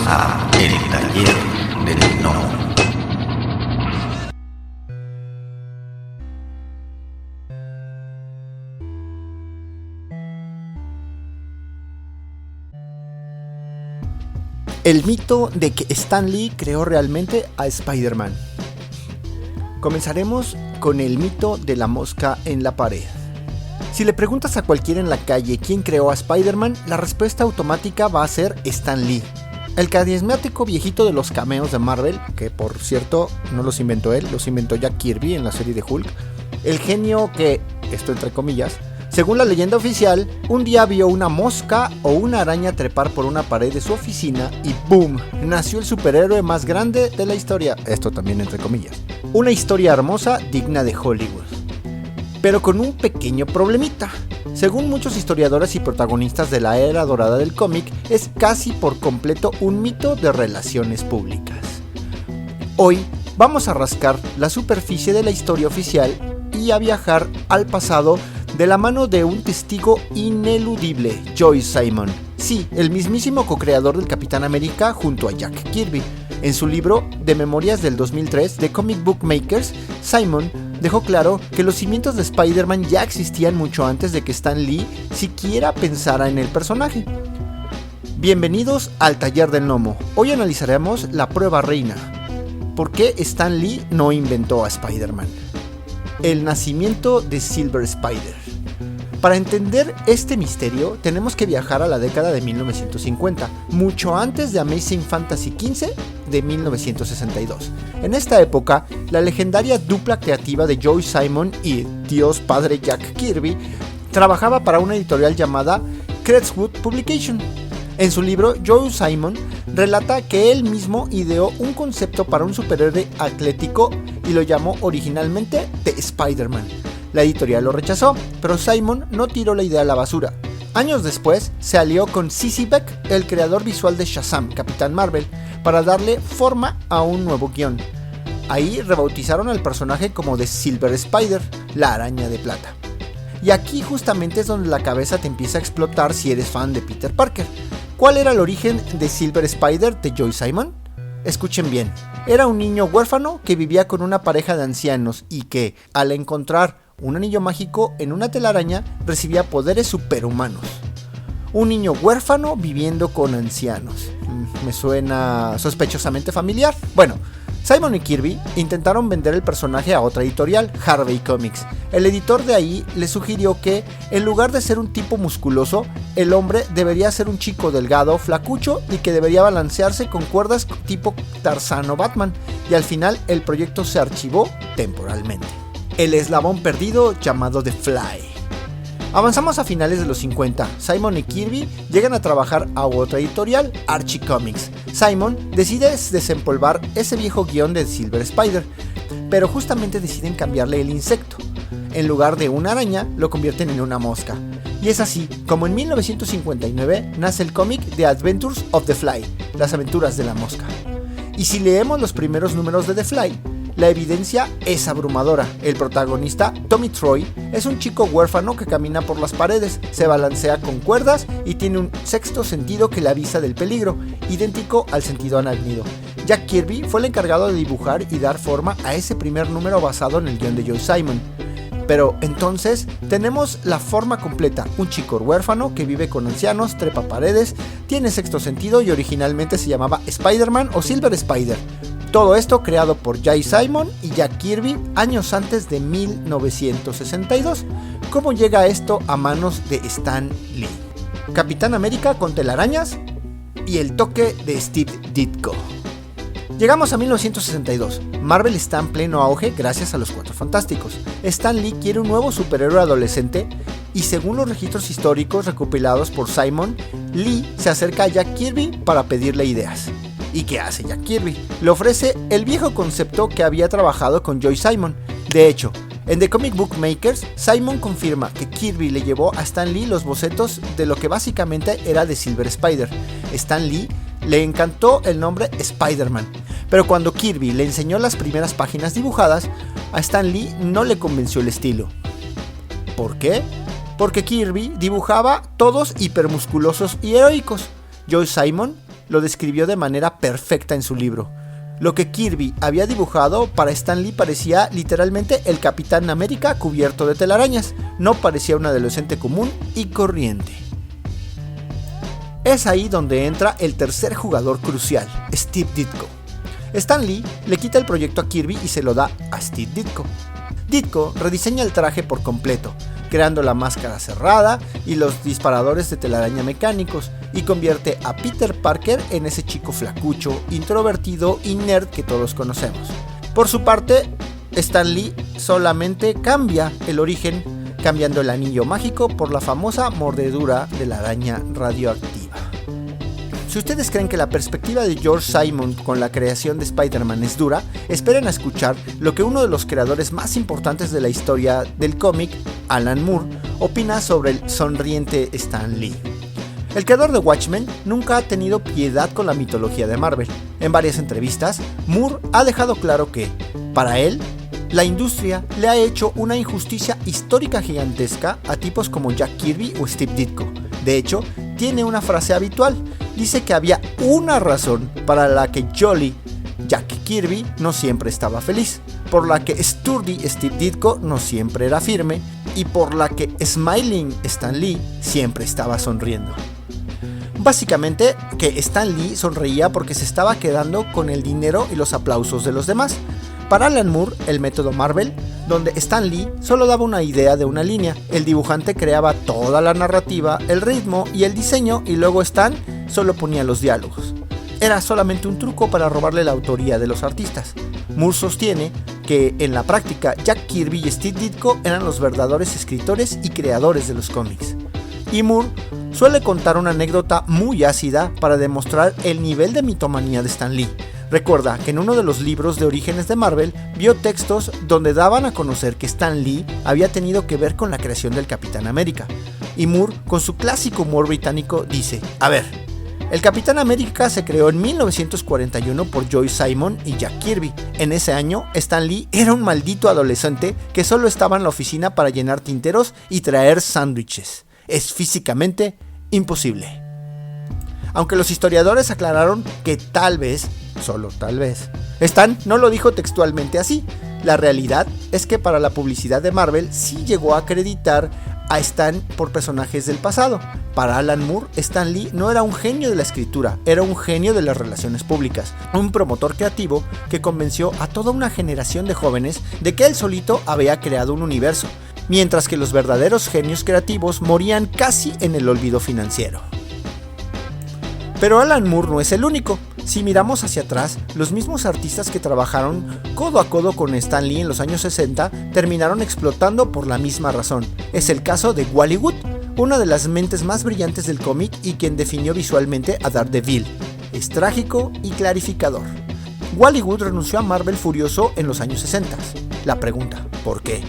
a El Taller del Gnomo. El mito de que Stan Lee creó realmente a Spider-Man. Comenzaremos con el mito de la mosca en la pared. Si le preguntas a cualquiera en la calle quién creó a Spider-Man, la respuesta automática va a ser Stan Lee. El carismático viejito de los cameos de Marvel, que por cierto no los inventó él, los inventó Jack Kirby en la serie de Hulk. El genio que, esto entre comillas, según la leyenda oficial, un día vio una mosca o una araña trepar por una pared de su oficina y ¡boom! Nació el superhéroe más grande de la historia. Esto también entre comillas. Una historia hermosa digna de Hollywood. Pero con un pequeño problemita. Según muchos historiadores y protagonistas de la era dorada del cómic, es casi por completo un mito de relaciones públicas. Hoy vamos a rascar la superficie de la historia oficial y a viajar al pasado de la mano de un testigo ineludible, Joe Simon. Sí, el mismísimo co-creador del Capitán América junto a Jack Kirby. En su libro de memorias del 2003, The Comic Book Makers, Simon dejó claro que los cimientos de Spider-Man ya existían mucho antes de que Stan Lee siquiera pensara en el personaje. Bienvenidos al Taller del Gnomo. Hoy analizaremos la prueba reina. ¿Por qué Stan Lee no inventó a Spider-Man? El nacimiento de Silver Spider. Para entender este misterio, tenemos que viajar a la década de 1950, mucho antes de Amazing Fantasy XV de 1962. En esta época, la legendaria dupla creativa de Joe Simon y Dios Padre Jack Kirby trabajaba para una editorial llamada Crestwood Publication. En su libro, Joe Simon relata que él mismo ideó un concepto para un superhéroe atlético y lo llamó originalmente The Spider-Man. La editorial lo rechazó, pero Simon no tiró la idea a la basura. Años después, se alió con CC Beck, el creador visual de Shazam, Capitán Marvel, para darle forma a un nuevo guión. Ahí rebautizaron al personaje como The Silver Spider, la araña de plata. Y aquí justamente es donde la cabeza te empieza a explotar si eres fan de Peter Parker. ¿Cuál era el origen de Silver Spider de Joe Simon? Escuchen bien, era un niño huérfano que vivía con una pareja de ancianos y que, al encontrar un anillo mágico en una telaraña, recibía poderes superhumanos. Un niño huérfano viviendo con ancianos. Me suena sospechosamente familiar. Bueno, Simon y Kirby intentaron vender el personaje a otra editorial, Harvey Comics. El editor de ahí le sugirió que, en lugar de ser un tipo musculoso, el hombre debería ser un chico delgado, flacucho y que debería balancearse con cuerdas tipo Tarzán o Batman. Y al final el proyecto se archivó temporalmente. El eslabón perdido llamado The Fly. Avanzamos a finales de los 50. Simon y Kirby llegan a trabajar a otra editorial, Archie Comics. Simon decide desempolvar ese viejo guión de Silver Spider, pero justamente deciden cambiarle el insecto. En lugar de una araña, lo convierten en una mosca. Y es así como en 1959 nace el cómic The Adventures of the Fly, las aventuras de la mosca. Y si leemos los primeros números de The Fly, la evidencia es abrumadora. El protagonista, Tommy Troy, es un chico huérfano que camina por las paredes, se balancea con cuerdas y tiene un sexto sentido que le avisa del peligro, idéntico al sentido arácnido. Jack Kirby fue el encargado de dibujar y dar forma a ese primer número basado en el guión de Joe Simon. Pero entonces tenemos la forma completa, un chico huérfano que vive con ancianos, trepa paredes, tiene sexto sentido y originalmente se llamaba Spider-Man o Silver Spider. Todo esto creado por Joe Simon y Jack Kirby años antes de 1962. ¿Cómo llega esto a manos de Stan Lee? Capitán América con telarañas y el toque de Steve Ditko. Llegamos a 1962. Marvel está en pleno auge gracias a los Cuatro Fantásticos. Stan Lee quiere un nuevo superhéroe adolescente y según los registros históricos recopilados por Simon, Lee se acerca a Jack Kirby para pedirle ideas. ¿Y qué hace Jack Kirby? Le ofrece el viejo concepto que había trabajado con Joe Simon. De hecho, en The Comic Book Makers, Simon confirma que Kirby le llevó a Stan Lee los bocetos de lo que básicamente era de Silver Spider. Stan Lee le encantó el nombre Spider-Man, pero cuando Kirby le enseñó las primeras páginas dibujadas, a Stan Lee no le convenció el estilo. ¿Por qué? Porque Kirby dibujaba todos hipermusculosos y heroicos. Joe Simon lo describió de manera perfecta en su libro. Lo que Kirby había dibujado para Stan Lee parecía literalmente el Capitán América cubierto de telarañas, no parecía un adolescente común y corriente. Es ahí donde entra el tercer jugador crucial, Steve Ditko. Stan Lee le quita el proyecto a Kirby y se lo da a Steve Ditko. Ditko rediseña el traje por completo, creando la máscara cerrada y los disparadores de telaraña mecánicos, y convierte a Peter Parker en ese chico flacucho, introvertido y nerd que todos conocemos. Por su parte, Stan Lee solamente cambia el origen, cambiando el anillo mágico por la famosa mordedura de la araña radioactiva. Si ustedes creen que la perspectiva de George Simon con la creación de Spider-Man es dura, esperen a escuchar lo que uno de los creadores más importantes de la historia del cómic, Alan Moore, opina sobre el sonriente Stan Lee. El creador de Watchmen nunca ha tenido piedad con la mitología de Marvel. En varias entrevistas, Moore ha dejado claro que, para él, la industria le ha hecho una injusticia histórica gigantesca a tipos como Jack Kirby o Steve Ditko. De hecho, tiene una frase habitual. Dice que había una razón para la que Jolly Jack Kirby no siempre estaba feliz, por la que Sturdy Steve Ditko no siempre era firme y por la que Smiling Stan Lee siempre estaba sonriendo. Básicamente que Stan Lee sonreía porque se estaba quedando con el dinero y los aplausos de los demás. Para Alan Moore, el método Marvel, donde Stan Lee solo daba una idea de una línea, el dibujante creaba toda la narrativa, el ritmo y el diseño, y luego Stan solo ponía los diálogos. Era solamente un truco para robarle la autoría de los artistas. Moore sostiene que en la práctica Jack Kirby y Steve Ditko eran los verdaderos escritores y creadores de los cómics. Y Moore suele contar una anécdota muy ácida para demostrar el nivel de mitomanía de Stan Lee. Recuerda que en uno de los libros de orígenes de Marvel vio textos donde daban a conocer que Stan Lee había tenido que ver con la creación del Capitán América. Y Moore, con su clásico humor británico, dice: a ver, el Capitán América se creó en 1941 por Joe Simon y Jack Kirby. En ese año, Stan Lee era un maldito adolescente que solo estaba en la oficina para llenar tinteros y traer sándwiches. Es físicamente imposible. Aunque los historiadores aclararon que tal vez, solo tal vez, Stan no lo dijo textualmente así. La realidad es que para la publicidad de Marvel sí llegó a acreditar a Stan por personajes del pasado. Para Alan Moore, Stan Lee no era un genio de la escritura, era un genio de las relaciones públicas, un promotor creativo que convenció a toda una generación de jóvenes de que él solito había creado un universo, mientras que los verdaderos genios creativos morían casi en el olvido financiero. Pero Alan Moore no es el único. Si miramos hacia atrás, los mismos artistas que trabajaron codo a codo con Stan Lee en los años 60 terminaron explotando por la misma razón. Es el caso de Wally Wood, una de las mentes más brillantes del cómic y quien definió visualmente a Daredevil. Es trágico y clarificador. Wally Wood renunció a Marvel furioso en los años 60. La pregunta, ¿por qué?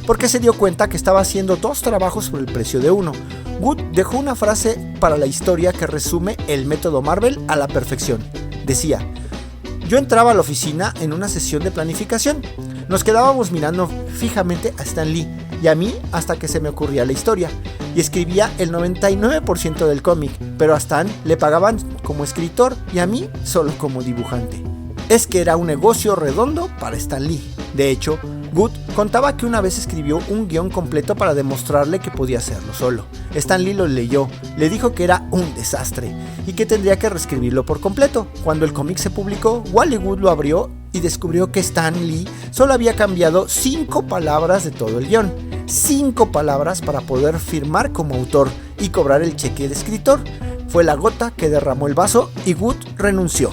Porque se dio cuenta que estaba haciendo dos trabajos por el precio de uno. Wood dejó una frase para la historia que resume el método Marvel a la perfección. Decía: yo entraba a la oficina en una sesión de planificación. Nos quedábamos mirando fijamente a Stan Lee y a mí hasta que se me ocurría la historia. Y escribía el 99% del cómic, pero a Stan le pagaban como escritor y a mí solo como dibujante. Es que era un negocio redondo para Stan Lee. De hecho, Wood contaba que una vez escribió un guión completo para demostrarle que podía hacerlo solo. Stan Lee lo leyó, le dijo que era un desastre y que tendría que reescribirlo por completo. Cuando el cómic se publicó, Wally Wood lo abrió y descubrió que Stan Lee solo había cambiado 5 palabras de todo el guión. 5 palabras para poder firmar como autor y cobrar el cheque de escritor. Fue la gota que derramó el vaso y Wood renunció.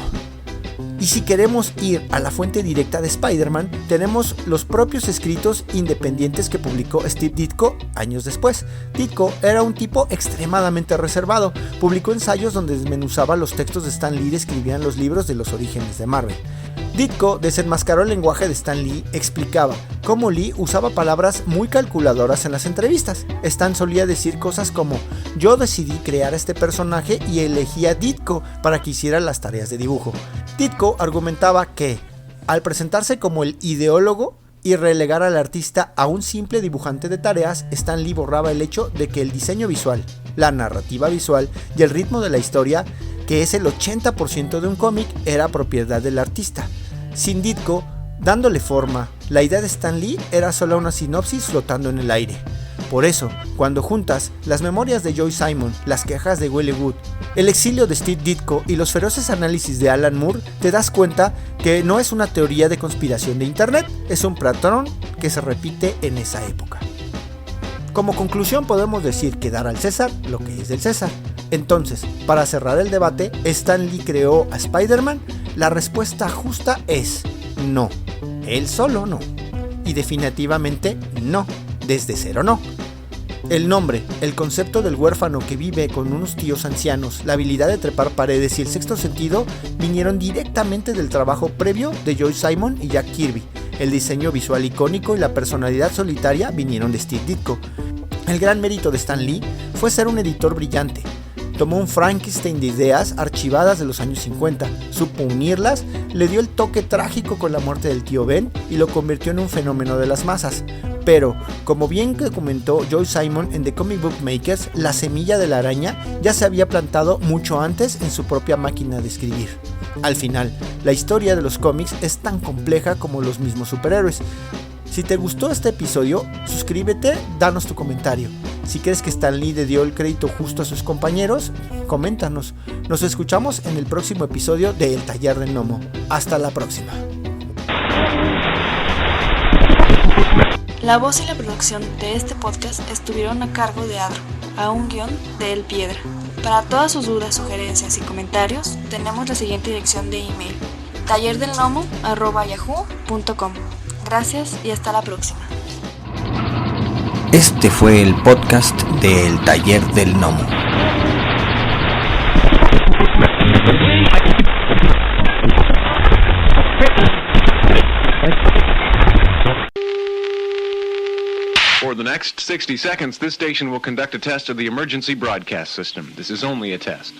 Y si queremos ir a la fuente directa de Spider-Man, tenemos los propios escritos independientes que publicó Steve Ditko años después. Ditko era un tipo extremadamente reservado. Publicó ensayos donde desmenuzaba los textos de Stan Lee y escribían los libros de los orígenes de Marvel. Ditko desenmascaró el lenguaje de Stan Lee, explicaba cómo Lee usaba palabras muy calculadoras en las entrevistas. Stan solía decir cosas como: yo decidí crear este personaje y elegí a Ditko para que hiciera las tareas de dibujo. Ditko argumentaba que, al presentarse como el ideólogo y relegar al artista a un simple dibujante de tareas, Stan Lee borraba el hecho de que el diseño visual, la narrativa visual y el ritmo de la historia que es el 80% de un cómic, era propiedad del artista. Sin Ditko dándole forma, la idea de Stan Lee era solo una sinopsis flotando en el aire. Por eso, cuando juntas las memorias de Joe Simon, las quejas de Willie Wood, el exilio de Steve Ditko y los feroces análisis de Alan Moore, te das cuenta que no es una teoría de conspiración de internet, es un patrón que se repite en esa época. Como conclusión podemos decir que dar al César lo que es del César. Entonces, para cerrar el debate, ¿Stan Lee creó a Spider-Man? La respuesta justa es no. Él solo no. Y definitivamente no. Desde cero no. El nombre, el concepto del huérfano que vive con unos tíos ancianos, la habilidad de trepar paredes y el sexto sentido vinieron directamente del trabajo previo de Joe Simon y Jack Kirby. El diseño visual icónico y la personalidad solitaria vinieron de Steve Ditko. El gran mérito de Stan Lee fue ser un editor brillante. Tomó un Frankenstein de ideas archivadas de los años 50, supo unirlas, le dio el toque trágico con la muerte del tío Ben y lo convirtió en un fenómeno de las masas. Pero, como bien que comentó Joe Simon en The Comic Book Makers, la semilla de la araña ya se había plantado mucho antes en su propia máquina de escribir. Al final, la historia de los cómics es tan compleja como los mismos superhéroes. Si te gustó este episodio, suscríbete, danos tu comentario. Si crees que Stan Lee le dio el crédito justo a sus compañeros, coméntanos. Nos escuchamos en el próximo episodio de El Taller del Gnomo. Hasta la próxima. La voz y la producción de este podcast estuvieron a cargo de Adro, a un guión de El Piedra. Para todas sus dudas, sugerencias y comentarios, tenemos la siguiente dirección de email: tallerdelgnomo@yahoo.com. Gracias y hasta la próxima. Este fue el podcast de El Taller del Gnomo. For the next 60 seconds, this station will conduct a test of the emergency broadcast system. This is only a test.